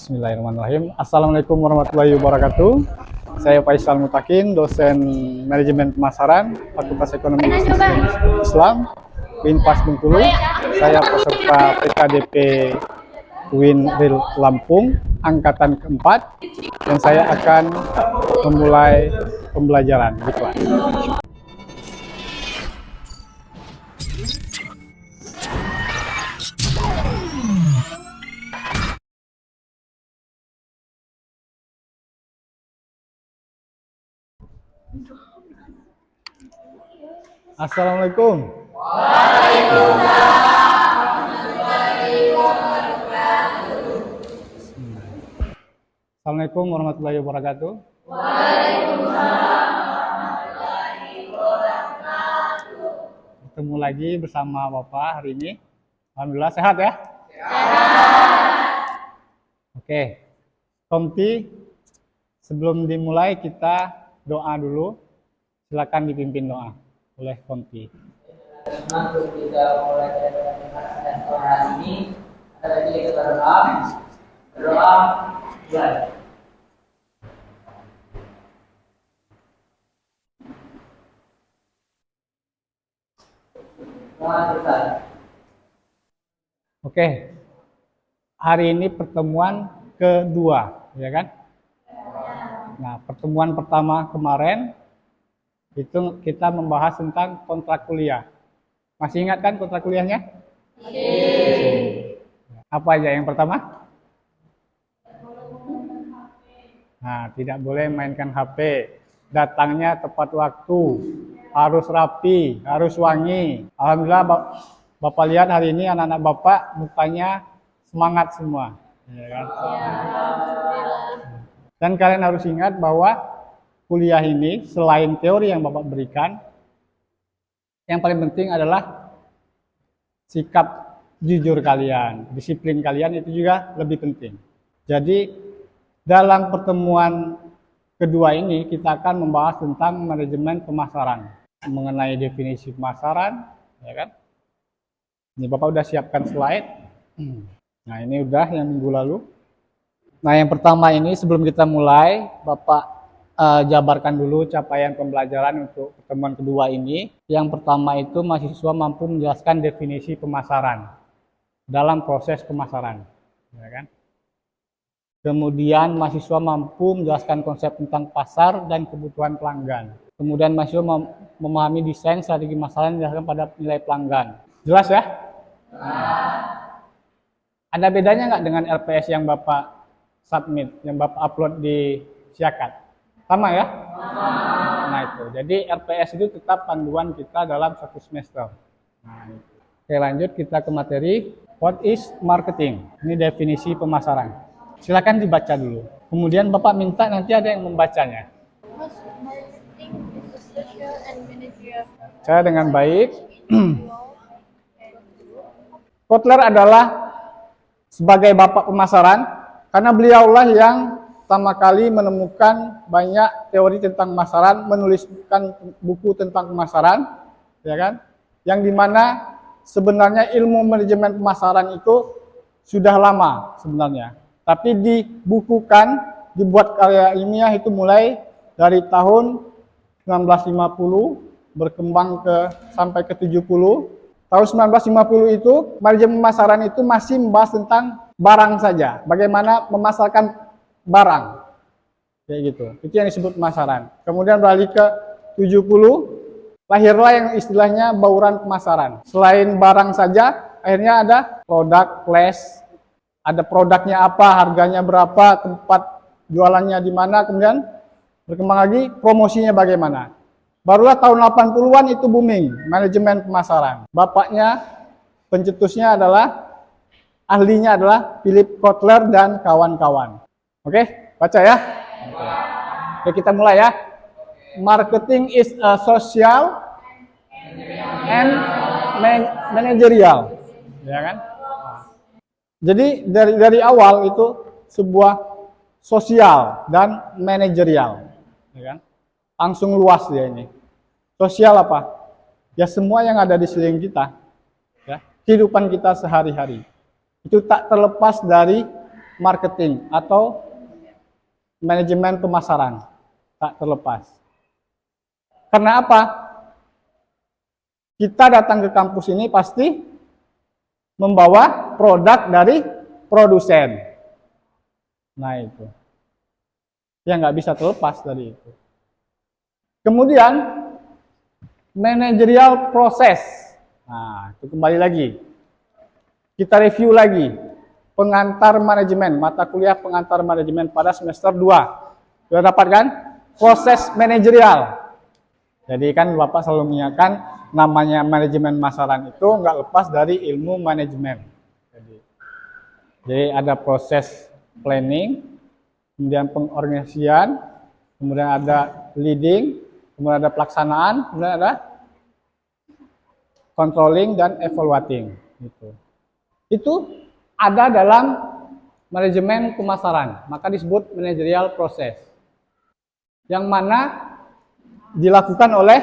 Bismillahirrahmanirrahim. Assalamualaikum warahmatullahi wabarakatuh. Saya Faisal Mutakin, dosen manajemen pemasaran Fakultas Ekonomi Islam Unpas Bengkulu. Saya peserta PKDP UIN Lampung angkatan keempat, dan saya akan memulai pembelajaran di kelas. Assalamualaikum. Assalamualaikum warahmatullahi wabarakatuh. Bertemu lagi bersama Bapak hari ini. Alhamdulillah sehat ya? Oke. Komti, sebelum dimulai kita doa dulu. Silakan dipimpin doa oleh Komti. Untuk kita mulai dan hari ini, ada lagi kita berdoa, mulai. Oke, hari ini pertemuan kedua, ya kan? Nah, pertemuan pertama kemarin itu kita membahas tentang kontrak kuliah. Masih ingat kan kontrak kuliahnya? Apa aja yang pertama? Nah, tidak boleh mainkan HP. Datangnya tepat waktu, harus rapi, harus wangi. Alhamdulillah Bapak lihat hari ini anak-anak Bapak mukanya semangat semua. Ya kan? Dan kalian harus ingat bahwa kuliah ini selain teori yang Bapak berikan, yang paling penting adalah sikap jujur kalian, disiplin kalian itu juga lebih penting. Jadi dalam pertemuan kedua ini kita akan membahas tentang manajemen pemasaran, mengenai definisi pemasaran, ya kan? Ini Bapak udah siapkan slide. Nah, ini udah yang minggu lalu. Nah, yang pertama ini sebelum kita mulai, Bapak jabarkan dulu capaian pembelajaran untuk pertemuan kedua ini. Yang pertama itu mahasiswa mampu menjelaskan definisi pemasaran dalam proses pemasaran, ya kan? Kemudian mahasiswa mampu menjelaskan konsep tentang pasar dan kebutuhan pelanggan. Kemudian mahasiswa memahami desain strategi pemasaran didasarkan pada nilai pelanggan. Jelas ya? Ada bedanya nggak dengan LPS yang Bapak submit, yang Bapak upload di Syakat? Sama ya? Nah itu, jadi RPS itu tetap panduan kita dalam satu semester. Nah, itu. Oke, lanjut kita ke materi. What is marketing? Ini definisi pemasaran. Silakan dibaca dulu. Kemudian Bapak minta nanti ada yang membacanya. Saya dengan baik. Kotler adalah sebagai bapak pemasaran, karena beliaulah yang pertama kali menemukan banyak teori tentang pemasaran, menuliskan buku tentang pemasaran, ya kan? Yang dimana sebenarnya ilmu manajemen pemasaran itu sudah lama sebenarnya, tapi dibukukan, dibuat karya ilmiah itu mulai dari tahun 1950 berkembang sampai ke 70. Tahun 1950 itu manajemen pemasaran itu masih membahas tentang barang saja, bagaimana memasarkan barang, kayak gitu. Itu yang disebut pemasaran. Kemudian beralih ke 70, lahirlah yang istilahnya bauran pemasaran. Selain barang saja, akhirnya ada produk, flash, ada produknya apa, harganya berapa, tempat jualannya di mana, kemudian berkembang lagi promosinya bagaimana. Barulah tahun 80-an itu booming, manajemen pemasaran. Bapaknya, pencetusnya adalah, ahlinya adalah Philip Kotler dan kawan-kawan. Oke, baca ya. Oke, kita mulai ya. Marketing is a social and managerial, ya kan? Jadi dari awal itu sebuah sosial dan manajerial, ya kan? Langsung luas dia ini. Sosial apa? Ya semua yang ada di sekeliling kita, ya, kehidupan kita sehari-hari. Itu tak terlepas dari marketing atau manajemen pemasaran. Tak terlepas. Karena apa? Kita datang ke kampus ini pasti membawa produk dari produsen. Nah itu. Yang nggak bisa terlepas dari itu. Kemudian, managerial proses. Nah, itu kembali lagi. Kita review lagi. Pengantar manajemen, mata kuliah pengantar manajemen pada semester 2. Sudah dapat kan? Proses manajerial. Jadi kan Bapak selalu mengingatkan, namanya manajemen pemasaran itu nggak lepas dari ilmu manajemen. Jadi ada proses planning, kemudian pengorganisasian, kemudian ada leading, kemudian ada pelaksanaan, kemudian ada controlling dan evaluating. Itu ada dalam manajemen pemasaran, maka disebut managerial proses. Yang mana dilakukan oleh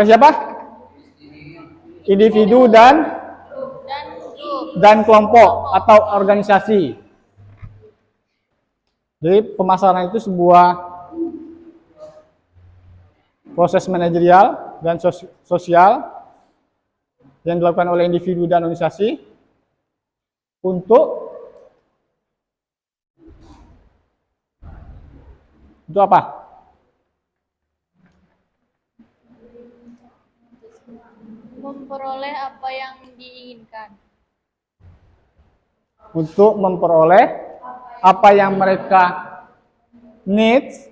siapa? Individu dan kelompok atau organisasi. Jadi pemasaran itu sebuah proses manajerial dan sosial yang dilakukan oleh individu dan organisasi untuk apa? Memperoleh apa yang diinginkan. Untuk memperoleh apa yang mereka needs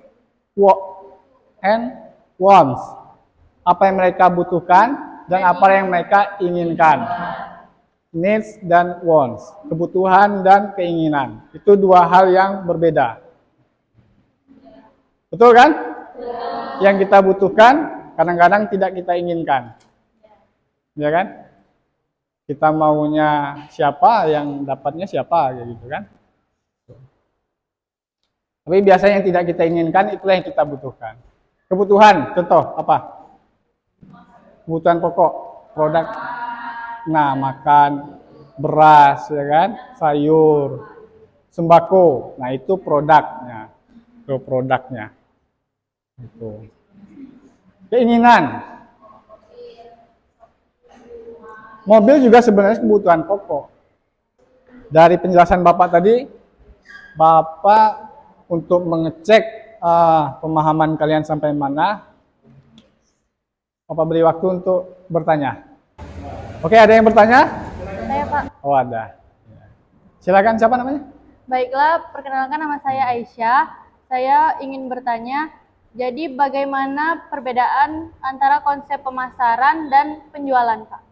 and wants. Apa yang mereka butuhkan dan apa yang mereka inginkan. Needs dan wants. Kebutuhan dan keinginan. Itu dua hal yang berbeda. Betul kan? Yang kita butuhkan kadang-kadang tidak kita inginkan. Ya kan? Kita maunya siapa, yang dapatnya siapa, gitu kan? Tapi biasanya yang tidak kita inginkan itulah yang kita butuhkan. Kebutuhan, contoh apa? Kebutuhan pokok, produk. Nah, makan, beras, ya kan? Sayur, sembako. Nah, itu produknya. Itu produknya. Itu. Keinginan. Mobil juga sebenarnya kebutuhan pokok. Dari penjelasan Bapak tadi, Bapak untuk mengecek pemahaman kalian sampai mana, Bapak beri waktu untuk bertanya. Oke, ada yang bertanya? Saya Pak. Oh, ada. Silakan, siapa namanya? Baiklah, perkenalkan nama saya Aisyah. Saya ingin bertanya, jadi bagaimana perbedaan antara konsep pemasaran dan penjualan, Pak?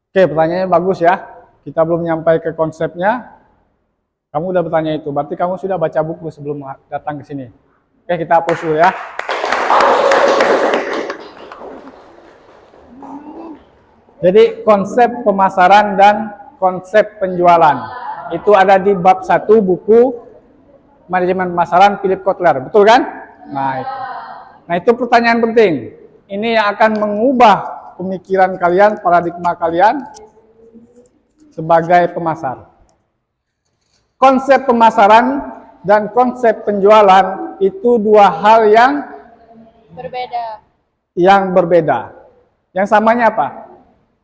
Oke, pertanyaannya bagus ya. Kita belum nyampai ke konsepnya. Kamu udah bertanya itu, berarti kamu sudah baca buku sebelum datang ke sini. Oke, kita hapus dulu ya. Jadi konsep pemasaran dan konsep penjualan itu ada di bab 1 buku manajemen pemasaran Philip Kotler, betul kan? Nah itu pertanyaan penting. Ini yang akan mengubah pemikiran kalian, paradigma kalian sebagai pemasar. Konsep pemasaran dan konsep penjualan itu dua hal yang berbeda. Yang samanya apa?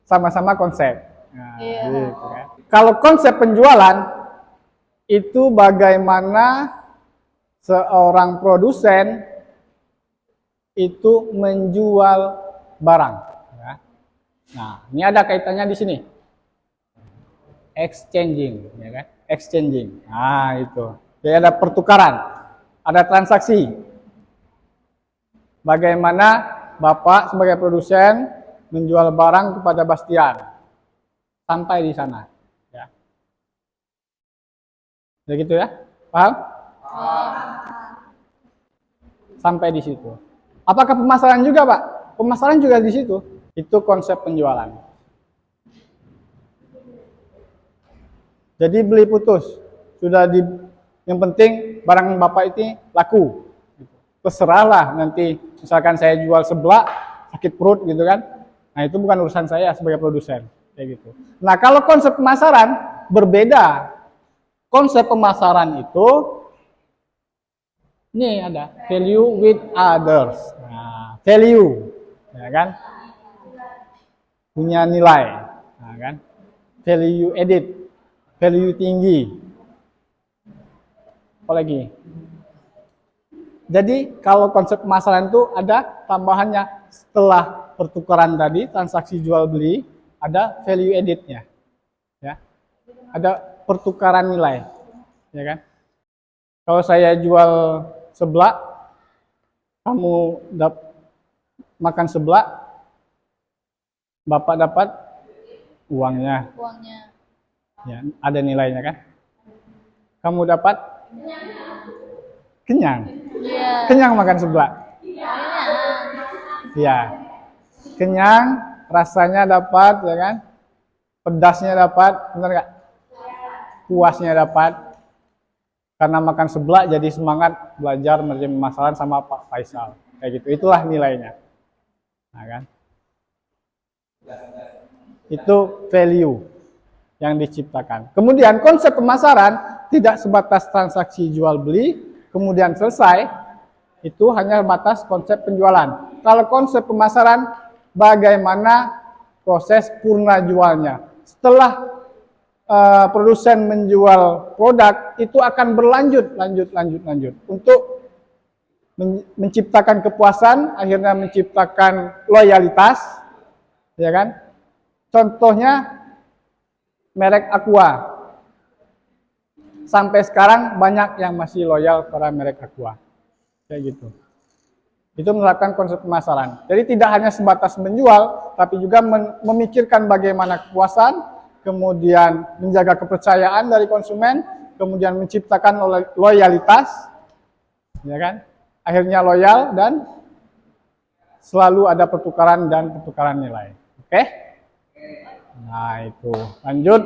Sama-sama konsep. Nah, gitu kan. Kalau konsep penjualan itu bagaimana seorang produsen itu menjual barang. Ya. Nah, ini ada kaitannya di sini. Exchanging, ya kan? Exchanging. Nah, itu. Jadi ada pertukaran, ada transaksi. Bagaimana Bapak sebagai produsen menjual barang kepada Bastian sampai di sana. Ya. Udah gitu ya? Paham? Sampai di situ. Apakah pemasaran juga, Pak? Pemasaran juga di situ. Itu konsep penjualan. Jadi beli putus. Yang penting barang Bapak ini laku. Terserahlah nanti misalkan saya jual seblak, sakit perut gitu kan. Nah, itu bukan urusan saya sebagai produsen, kayak gitu. Nah, kalau konsep pemasaran berbeda. konsep pemasaran itu, ini ada value with others. Nah, value, ya kan? Punya nilai, nah, kan? Value added, value tinggi. Apalagi? Jadi kalau konsep pemasaran itu ada tambahannya setelah pertukaran tadi, transaksi jual beli, ada value added-nya, ya, ada pertukaran nilai, ya kan? Kalau saya jual seblak, kamu makan seblak, Bapak dapat uangnya, ya, ada nilainya kan? Kamu dapat kenyang, Iya. kenyang makan seblak, ya, kenyang, rasanya dapat, ya kan? Pedasnya dapat, benar nggak? Puasnya dapat. Karena makan seblak jadi semangat belajar manajemen pemasaran sama Pak Faisal. Kayak gitu, itulah nilainya. Nah, kan? Itu value yang diciptakan. Kemudian konsep pemasaran tidak sebatas transaksi jual beli, kemudian selesai, itu hanya batas konsep penjualan. Kalau konsep pemasaran, bagaimana proses purna jualnya. Setelah produsen menjual produk, itu akan berlanjut, lanjut untuk menciptakan kepuasan, akhirnya menciptakan loyalitas, ya kan? Contohnya merek Aqua. Sampai sekarang banyak yang masih loyal pada merek Aqua. Kayak gitu. Itu menerapkan konsep pemasaran. Jadi tidak hanya sebatas menjual, tapi juga memikirkan bagaimana kepuasan, kemudian menjaga kepercayaan dari konsumen, kemudian menciptakan loyalitas, ya kan? Akhirnya loyal dan selalu ada pertukaran dan pertukaran nilai. Oke? Nah, itu. Lanjut.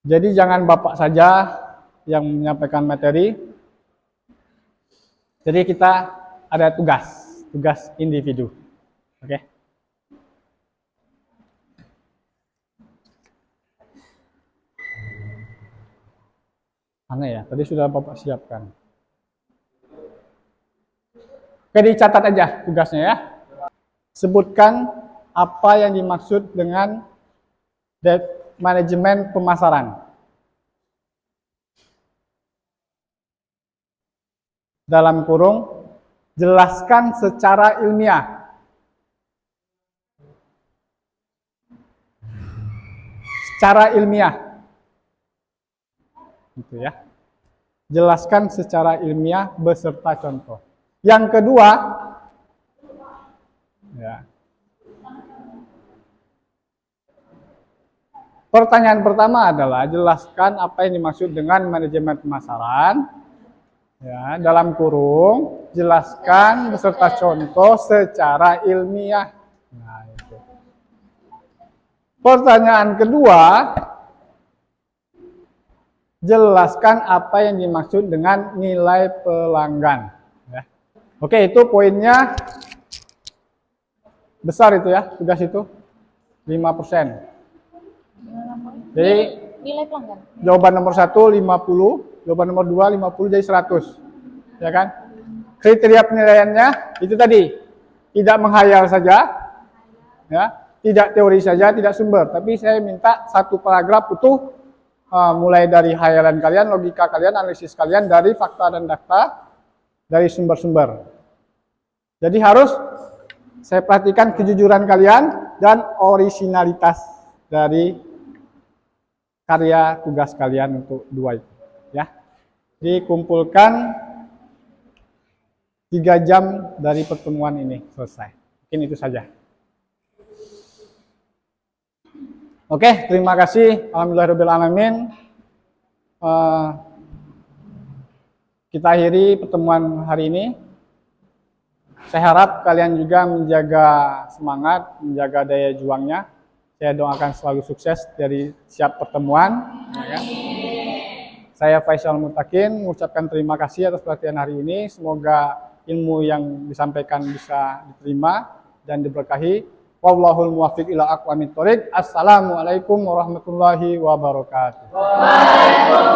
Jadi jangan Bapak saja yang menyampaikan materi. Jadi kita ada tugas individu. Oke? Mana ya? Tadi sudah Bapak siapkan. Oke, dicatat aja tugasnya ya. Sebutkan apa yang dimaksud dengan manajemen pemasaran. Dalam kurung, jelaskan secara ilmiah. Secara ilmiah. Gitu ya. Jelaskan secara ilmiah beserta contoh. Yang kedua, ya. Pertanyaan pertama adalah jelaskan apa yang dimaksud dengan manajemen pemasaran. Ya, dalam kurung, jelaskan beserta contoh secara ilmiah. Nah, itu. Pertanyaan kedua, jelaskan apa yang dimaksud dengan nilai pelanggan. Ya. Oke, itu poinnya besar itu ya, tugas itu 5%. Jadi Nilai pelanggan. jawaban nomor 1 50, jawaban nomor 2 50 jadi 100. Ya kan? Kriteria penilaiannya itu tadi, tidak menghayal saja, ya, tidak teori saja, tidak sumber, tapi saya minta satu paragraf utuh, mulai dari hayalan kalian, logika kalian, analisis kalian, dari fakta dan data, dari sumber-sumber. Jadi harus saya perhatikan kejujuran kalian dan orisinalitas dari karya tugas kalian untuk 2 itu. Ya. Dikumpulkan 3 jam dari pertemuan ini selesai. Mungkin itu saja. Oke, terima kasih. Alhamdulillahirrahmanirrahim. Kita akhiri pertemuan hari ini. Saya harap kalian juga menjaga semangat, menjaga daya juangnya. Saya doakan selalu sukses dari setiap pertemuan. Ya kan? Saya Faisal Mutakin mengucapkan terima kasih atas pelatihan hari ini. Semoga ilmu yang disampaikan bisa diterima dan diberkahi. Wallahul muwaffiq ila aqwamit thoriq. Assalamualaikum warahmatullahi wabarakatuh. Waalaikumsalam